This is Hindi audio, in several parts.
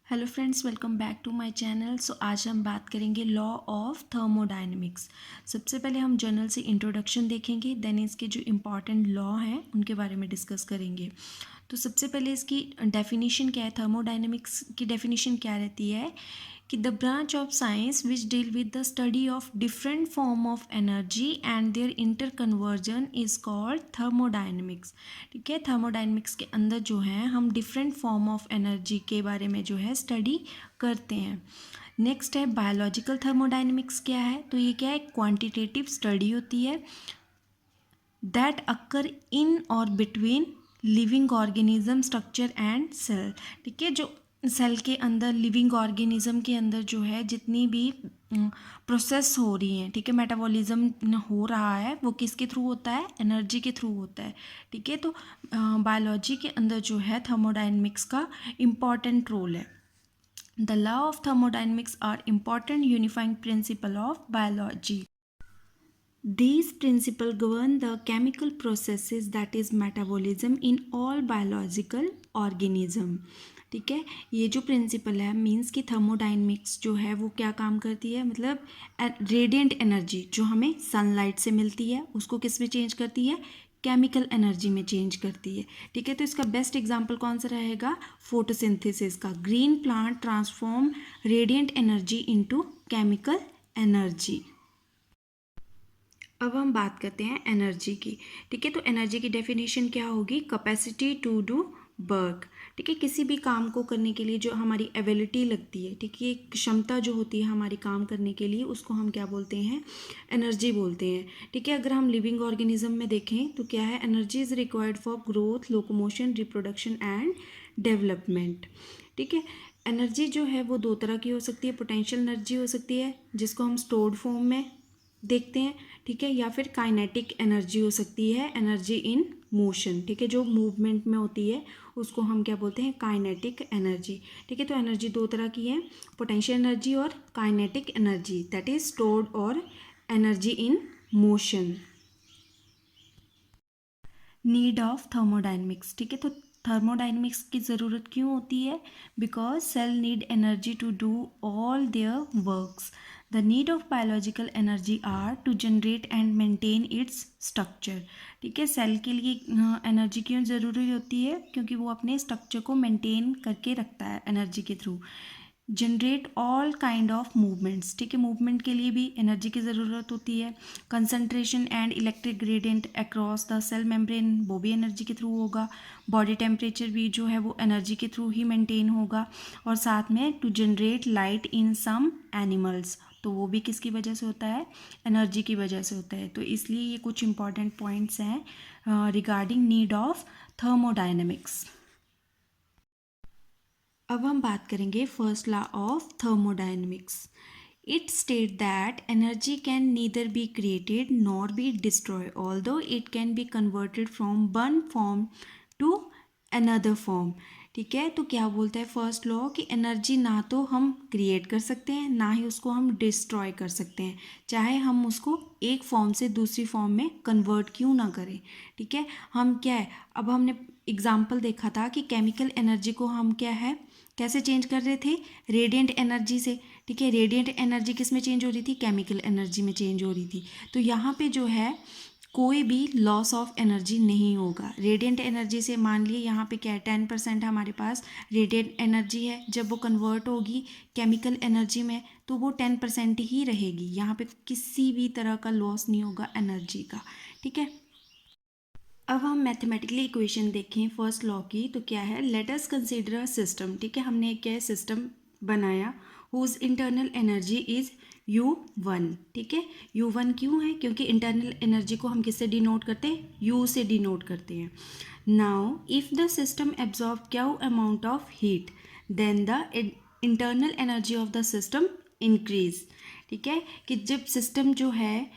Hello friends, welcome back to my channel. So आज हम बात करेंगे लॉ ऑफ थर्मोडायनेमिक्स। सबसे पहले हम जनरल से इंट्रोडक्शन देखेंगे, देन इसके जो इम्पॉर्टेंट लॉ हैं उनके बारे में डिस्कस करेंगे। तो सबसे पहले इसकी डेफिनेशन क्या है, थर्मोडायनेमिक्स की डेफिनेशन क्या रहती है कि the branch of science which deal with the study of different form of energy and their interconversion is called thermodynamics. ठीक है, थर्मोडायनेमिक्स के अंदर जो है हम डिफरेंट फॉर्म ऑफ एनर्जी के बारे में जो है स्टडी करते हैं। नेक्स्ट है बायोलॉजिकल थर्मोडायनेमिक्स। क्या है, तो ये क्या है, क्वांटिटेटिव स्टडी होती है दैट अक्कर इन और between living organism structure and cell. ठीक है, जो सेल के अंदर, लिविंग ऑर्गेनिज्म के अंदर जो है जितनी भी प्रोसेस हो रही हैं, ठीक है, मेटाबॉलिज्म हो रहा है, वो किसके थ्रू होता है, एनर्जी के थ्रू होता है। ठीक है, तो बायोलॉजी के अंदर जो है थर्मोडायनेमिक्स का इम्पॉर्टेंट रोल है। The law of thermodynamics are important unifying principle of biology. These principles govern the chemical processes that is metabolism in all biological organism. ठीक है, ये जो प्रिंसिपल है मीन्स कि थर्मोडायनेमिक्स जो है वो क्या काम करती है, मतलब रेडिएंट एनर्जी जो हमें सनलाइट से मिलती है उसको किस में चेंज करती है, केमिकल एनर्जी में चेंज करती है। ठीक है, तो इसका बेस्ट एग्जांपल कौन सा रहेगा, फोटोसिंथेसिस का। Green plant transform radiant energy into chemical energy. अब हम बात करते हैं एनर्जी की। ठीक है, तो एनर्जी की डेफिनेशन क्या होगी, कैपेसिटी टू डू वर्क। ठीक है, किसी भी काम को करने के लिए जो हमारी एबिलिटी लगती है, ठीक है, क्षमता जो होती है हमारी काम करने के लिए, उसको हम क्या बोलते हैं, एनर्जी बोलते हैं। ठीक है, अगर हम लिविंग ऑर्गेनिज्म में देखें तो क्या है, energy is required for growth, locomotion, reproduction and development. ठीक है, एनर्जी जो है वो दो तरह की हो सकती है, पोटेंशियल एनर्जी हो सकती है जिसको हम स्टोर्ड फॉर्म में देखते हैं, ठीक है, या फिर काइनेटिक एनर्जी हो सकती है, एनर्जी इन मोशन। ठीक है, जो मूवमेंट में होती है उसको हम क्या बोलते हैं, काइनेटिक एनर्जी। ठीक है, तो एनर्जी दो तरह की है, पोटेंशियल एनर्जी और kinetic energy, that is stored और energy in motion. Need of thermodynamics. ठीक है, तो थर्मोडायनेमिक्स की ज़रूरत क्यों होती है, because cell need energy to do all their works. The need of biological energy are to generate and maintain its structure. ठीक है, सेल के लिए एनर्जी क्यों ज़रूरी होती है, क्योंकि वो अपने स्ट्रक्चर को मेंटेन करके रखता है एनर्जी के through. Generate all kind of movements. ठीक है, मूवमेंट के लिए भी एनर्जी की ज़रूरत होती है। Concentration and electric gradient across the cell membrane, वो भी एनर्जी के थ्रू होगा। बॉडी टेम्परेचर भी जो है वो एनर्जी के थ्रू ही मेंटेन होगा। और साथ में to generate light in some animals, तो वो भी किसकी वजह से होता है, एनर्जी की वजह से होता है। तो इसलिए ये कुछ इंपॉर्टेंट पॉइंट्स हैं रिगार्डिंग नीड ऑफ थर्मोडायनेमिक्स। अब हम बात करेंगे first law of thermodynamics. It state that energy can neither be created nor be destroy, although it can be converted from one form to another form. ठीक है, तो क्या बोलता है फर्स्ट लॉ कि एनर्जी ना तो हम क्रिएट कर सकते हैं ना ही उसको हम डिस्ट्रॉय कर सकते हैं, चाहे हम उसको एक फॉर्म से दूसरी फॉर्म में कन्वर्ट क्यों ना करें। ठीक है, हम क्या है, अब हमने एग्जाम्पल देखा था कि केमिकल एनर्जी को हम क्या है, कैसे चेंज कर रहे थे, रेडिएंट एनर्जी से। ठीक है, रेडिएंट एनर्जी किस में चेंज हो रही थी, केमिकल एनर्जी में चेंज हो रही थी। तो यहाँ पे जो है कोई भी लॉस ऑफ एनर्जी नहीं होगा। रेडिएंट एनर्जी से मान लिए यहाँ पे क्या है, 10% हमारे पास रेडिएंट एनर्जी है, जब वो कन्वर्ट होगी केमिकल एनर्जी में तो वो 10% ही रहेगी, यहाँ पे किसी भी तरह का लॉस नहीं होगा एनर्जी का। ठीक है, अब हम मैथमेटिकली इक्वेशन देखें फर्स्ट लॉ की, तो क्या है, let us consider a system. ठीक है, हमने एक क्या है, सिस्टम बनाया whose internal energy is U1। ठीक है, U1 क्यों है, क्योंकि इंटरनल एनर्जी को हम किससे डिनोट करते हैं, U से डिनोट करते हैं। Now if the system absorb Q amount of heat then the internal energy of the system increase. ठीक है, कि जब सिस्टम जो है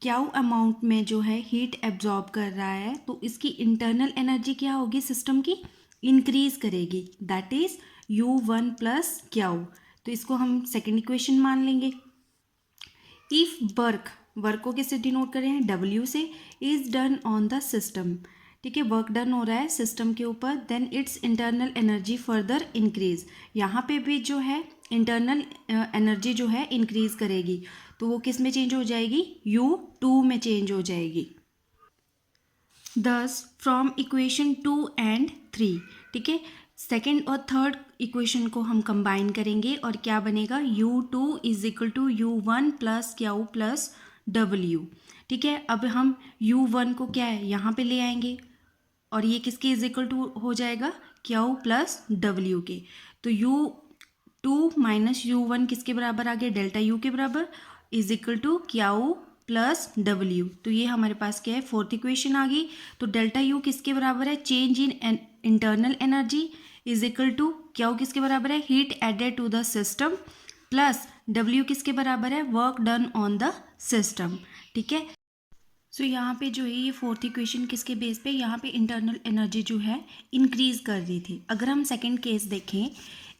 क्या अमाउंट में जो है हीट एब्जॉर्ब कर रहा है तो इसकी इंटरनल एनर्जी क्या होगी, सिस्टम की इंक्रीज करेगी, that is U1 plus Q. तो इसको हम सेकेंड इक्वेशन मान लेंगे। इफ वर्क, वर्क को किससे डिनोट कर रहे हैं, W से, is done on the system. ठीक है, वर्क डन हो रहा है सिस्टम के ऊपर, then its internal energy further increase. यहाँ पे भी जो है इंटरनल एनर्जी जो है इंक्रीज करेगी, तो वो किस में चेंज हो जाएगी, U2 में चेंज हो जाएगी। दस फ्रॉम इक्वेशन 2 एंड 3, ठीक है, सेकेंड और थर्ड इक्वेशन को हम कंबाइन करेंगे और क्या बनेगा, U2 is equal to U1 plus Q plus W। ठीक है, अब हम U1 को क्या है यहाँ पे ले आएंगे और ये किसके इज इक्वल टू हो जाएगा, Q प्लस W के। तो U2 माइनस U1 किसके बराबर आ गया, डेल्टा U के बराबर, is equal to Q plus W। तो ये हमारे पास क्या है, फोर्थ इक्वेशन आ गई। तो डेल्टा U किसके बराबर है, change in internal energy is equal to Q किसके बराबर है, heat added to the system, plus W किसके बराबर है, work done on the system. ठीक है, सो यहाँ पे जो है ये फोर्थ इक्वेशन किसके बेस पे, यहाँ पे इंटरनल एनर्जी जो है इंक्रीज कर रही थी। अगर हम सेकंड केस देखें,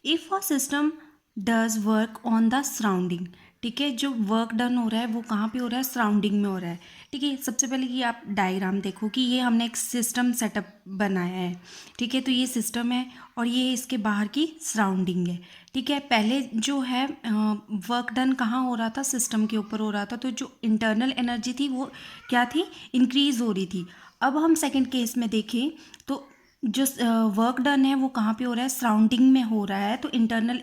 if a system does work on the surrounding, ठीक है, जो वर्क डन हो रहा है वो कहाँ पे हो रहा है, सराउंडिंग में हो रहा है। ठीक है, सबसे पहले ये आप डायग्राम देखो कि ये हमने एक सिस्टम सेटअप बनाया है। ठीक है, तो ये सिस्टम है और ये इसके बाहर की सराउंडिंग है। ठीक है, पहले जो है वर्क डन कहाँ हो रहा था, सिस्टम के ऊपर हो रहा था, तो जो इंटरनल एनर्जी थी वो क्या थी, इंक्रीज हो रही थी। अब हम सेकंड केस में देखें तो जो वर्क डन है वो कहाँ पे हो रहा है, सराउंडिंग में हो रहा है, तो इंटरनल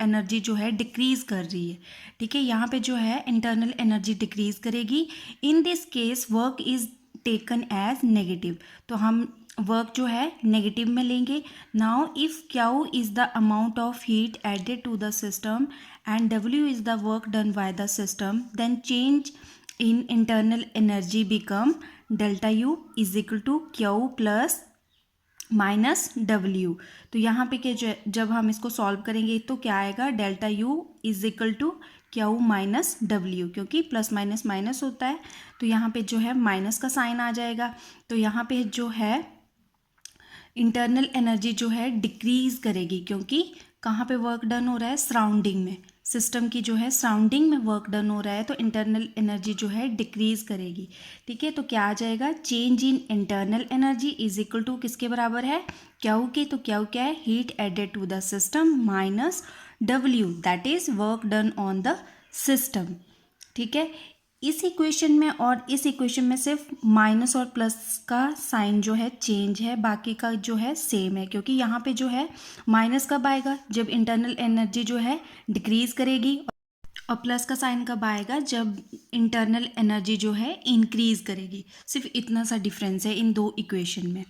एनर्जी जो है डिक्रीज कर रही है। ठीक है, यहाँ पे जो है इंटरनल एनर्जी डिक्रीज करेगी। In this case work is taken as negative, तो हम वर्क जो है नेगेटिव में लेंगे। Now if Q is the amount of heat added to the system and W is the work done by the system, then change in internal energy become delta U is equal to Q plus minus W। तो यहाँ पे क्या, जब हम इसको सॉल्व करेंगे तो क्या आएगा, delta U is equal to Q minus W, क्योंकि प्लस माइनस माइनस होता है तो यहाँ पे जो है माइनस का साइन आ जाएगा। तो यहाँ पे जो है इंटरनल एनर्जी जो है डिक्रीज करेगी, क्योंकि कहाँ पे वर्क डन हो रहा है, सराउंडिंग में, सिस्टम की जो है सराउंडिंग में वर्क डन हो रहा है, तो इंटरनल एनर्जी जो है डिक्रीज करेगी। ठीक है, तो क्या आ जाएगा, change in internal energy is equal to किसके बराबर है, Q के, तो Q क्या है, heat added to the system minus W, that is work done on the system. ठीक है, इस इक्वेशन में और इस इक्वेशन में सिर्फ माइनस और प्लस का साइन जो है चेंज है, बाकी का जो है सेम है, क्योंकि यहाँ पे जो है माइनस कब आएगा, जब इंटरनल एनर्जी जो है डिक्रीज करेगी, और प्लस का साइन कब आएगा, जब इंटरनल एनर्जी जो है इंक्रीज करेगी। सिर्फ इतना सा डिफरेंस है इन दो इक्वेशन में।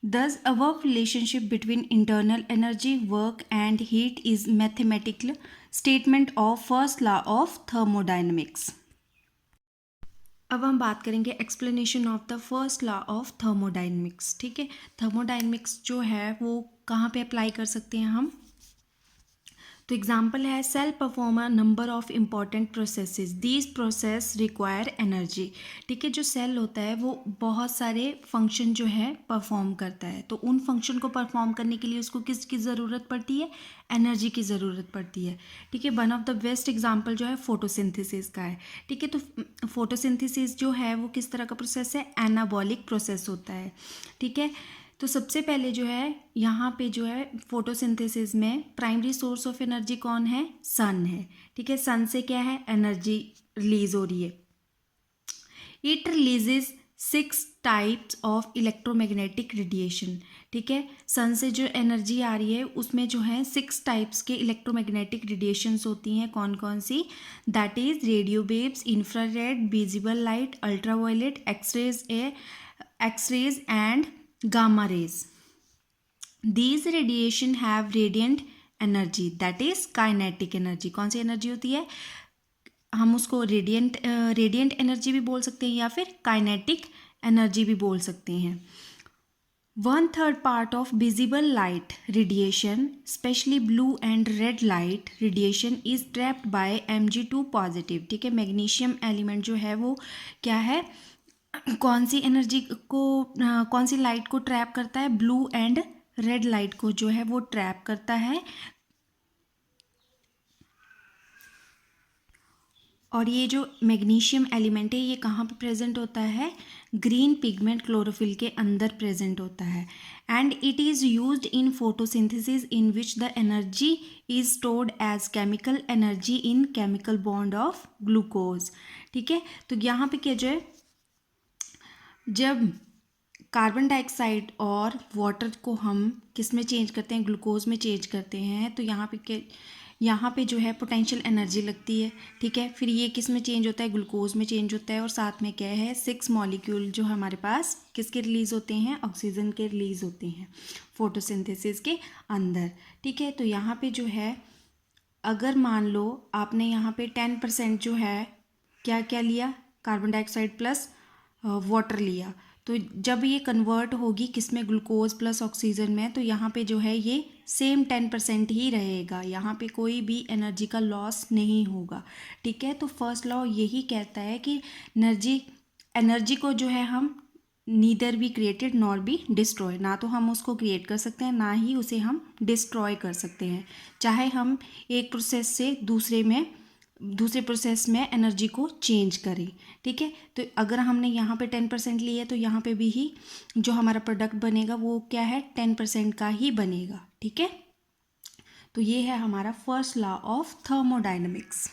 Thus, above relationship between internal energy, work and heat is mathematical statement of first law of thermodynamics. अब हम बात करेंगे explanation of the first law of thermodynamics. ठीक है, थर्मोडाइनमिक्स जो है वो कहाँ पे अप्लाई कर सकते हैं हम, तो एग्जाम्पल है, cell perform a number of important processes, these process require energy. ठीक है, जो सेल होता है वो बहुत सारे फंक्शन जो है परफॉर्म करता है, तो उन फंक्शन को परफॉर्म करने के लिए उसको किसकी ज़रूरत पड़ती है, एनर्जी की ज़रूरत पड़ती है। ठीक है, one of the best example जो है फोटोसिंथेसिस का है। ठीक है, तो फोटोसिंथेसिस जो है वो किस तरह का प्रोसेस है, एनाबॉलिक प्रोसेस होता है। ठीक है, तो सबसे पहले जो है यहाँ पे जो है फोटोसिंथेसिस में प्राइमरी सोर्स ऑफ एनर्जी कौन है, सन है। ठीक है, सन से क्या है, एनर्जी रिलीज हो रही है। It releases 6 types of electromagnetic radiation. ठीक है, सन से जो एनर्जी आ रही है उसमें जो है 6 टाइप्स के इलेक्ट्रोमैग्नेटिक रेडिएशंस होती हैं, कौन कौन सी, that is radio waves, infrared, visible light, ultraviolet, x-rays and gamma rays. These radiation have radiant energy, that is kinetic energy. कौन सी एनर्जी होती है, हम उसको रेडिएंट एनर्जी भी बोल सकते हैं या फिर काइनेटिक एनर्जी भी बोल सकते हैं। 1/3 part of visible light radiation, specially blue and red light radiation, is trapped bye Mg2 positive. ठीक है, मैग्नीशियम एलिमेंट जो है वो क्या है, कौन सी एनर्जी को, कौन सी लाइट को ट्रैप करता है, ब्लू एंड रेड लाइट को जो है वो ट्रैप करता है। और ये जो मैग्नीशियम एलिमेंट है ये कहाँ पे प्रेजेंट होता है, ग्रीन पिगमेंट क्लोरोफिल के अंदर प्रेजेंट होता है। And it is used in photosynthesis in which the energy is stored as chemical energy in chemical bond of glucose. ठीक है, तो यहाँ पे क्या जो है, जब कार्बन डाइऑक्साइड और वाटर को हम किस में चेंज करते हैं, ग्लूकोज में चेंज करते हैं, तो यहाँ पे जो है पोटेंशियल एनर्जी लगती है। ठीक है, फिर ये किस में चेंज होता है, ग्लूकोज में चेंज होता है, और साथ में क्या है 6 मॉलिक्यूल जो हमारे पास किसके रिलीज़ होते हैं, ऑक्सीजन के रिलीज़ होते हैं फोटोसिंथेसिस के अंदर। ठीक है, तो यहाँ पे जो है अगर मान लो आपने यहाँ पे 10% जो है क्या क्या लिया, कार्बन डाइऑक्साइड प्लस वाटर लिया, तो जब ये कन्वर्ट होगी किस में, ग्लूकोज प्लस ऑक्सीजन में, तो यहाँ पे जो है ये सेम 10% ही रहेगा, यहाँ पे कोई भी एनर्जी का लॉस नहीं होगा। ठीक है, तो फर्स्ट लॉ यही कहता है कि एनर्जी को जो है हम neither be created nor be destroy, ना तो हम उसको क्रिएट कर सकते हैं ना ही उसे हम डिस्ट्रॉय कर सकते हैं, चाहे हम एक प्रोसेस से दूसरे प्रोसेस में एनर्जी को चेंज करें। ठीक है, तो अगर हमने यहाँ पे 10% लिया है तो यहाँ पे भी ही जो हमारा प्रोडक्ट बनेगा वो क्या है, 10% का ही बनेगा। ठीक है, तो ये है हमारा फर्स्ट लॉ ऑफ थर्मोडायनेमिक्स।